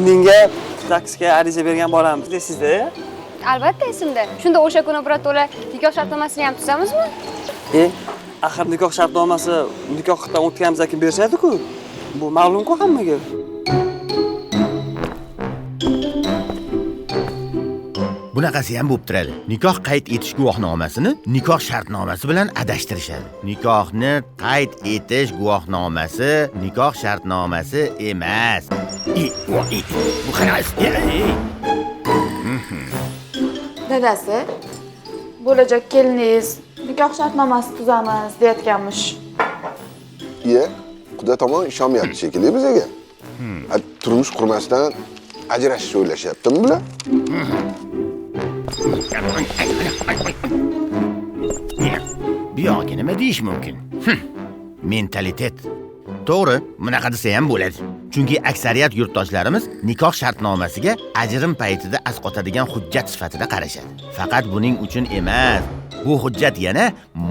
menga taksiga ariza bergan bolamiz deysizda. Albatta esimda. Shunda o'sha kuni birato'la nikoh shartnomasini ham tuzamizmi? Axir nikoh shartnomasi nikohdan o'tganimizdan keyin berishadi-ku. Bu ma'lum-ku hammaga. Bunaqasi ham bo'lib turadi. Nikoh qayd etish guvohnomasini nikoh shartnomasi bilan adashtirishadi. Nikohni qayd etish guvohnomasi nikoh shartnomasi emas. Bu xalos. Dadasi, bo'lajak keliningiz nikoh shartnomasi tuzamiz deyotganmish. Xudo tomon ishonmayapti shekilli bizga. Turmush qurmasdan ajrashishni o'ylashyaptimi bular? Bu yo'q, nima deyish mumkin? Mentalitet. To'g'ri, bunaqa desa ham bo'ladi. Chunki aksariyat yurtdoshlarimiz nikoh shartnomasiga ajrim paytida asqotadigan hujjat sifatida qarashadi. Faqat buning uchun emas, bu hujjat yana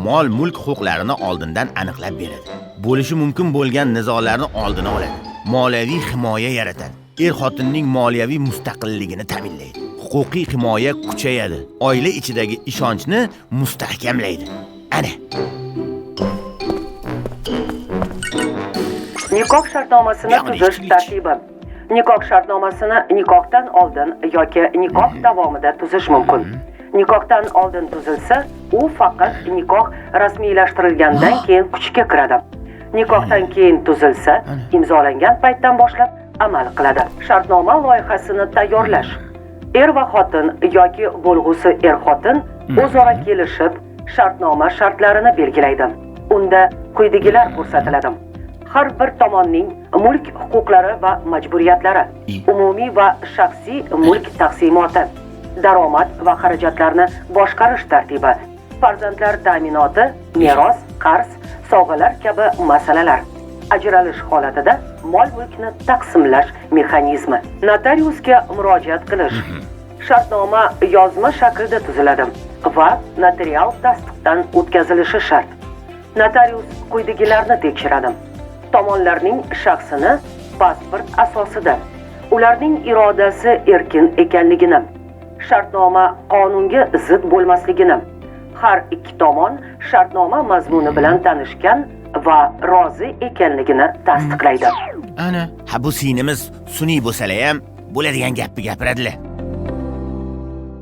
mol-mulk huquqlarini oldindan aniqlab beradi. Bo'lishi mumkin bo'lgan nizolarni oldini oladi. Moliyaviy himoya yaratadi. Er-xotinning moliyaviy mustaqilligini ta'minlaydi. Huquqiy himoya kuchayadi. Oila ichidagi ishonchni mustahkamlaydi. Ana. Nikoh shartnomasini tuzish tartibi. Nikoh shartnomasini nikohdan oldin yoki nikoh davomida tuzish mumkin. Nikohdan oldin tuzilsa, u faqat nikoh rasmiylashtirilgandan keyin kuchga kiradi. Nikohdan keyin tuzilsa, imzolangan paytdan boshlab amal qiladi. Shartnoma loyihasini tayyorlash. Er va xotin yoki bo'lg'usi er-xotin o'zaro kelishib, shartnoma shartlarini belgilaydi. Unda quyidagilar ko'rsatiladi. Har bir tomonning mulk huquqlari va majburiyatlari, umumiy va shaxsiy mulk taqsimoti, daromad va xarajatlarni boshqarish tartibi, farzandlar ta'minoti, meros, qarz, sovg'alar kabi masalalar. Ajralish holatida mol-mulkni taqsimlash mexanizmi. Notariusga murojaat qilish. Shartnoma yozma shaklda tuziladi va notarial tasdiqdan o'tkazilishi shart. Notarius quyidagilarni tekshiradi. Tomonlarning shaxsini pasport asosida, ularning irodasi erkin ekanligini, shartnoma qonunga zid bo'lmasligini, har ikki tomon shartnoma mazmuni bilan tanishgan va rozi ekanligini tasdiqlaydi. Ana, bu sinimiz sun'iy bo'lsa ham bo'ladigan gapni gapiradilar.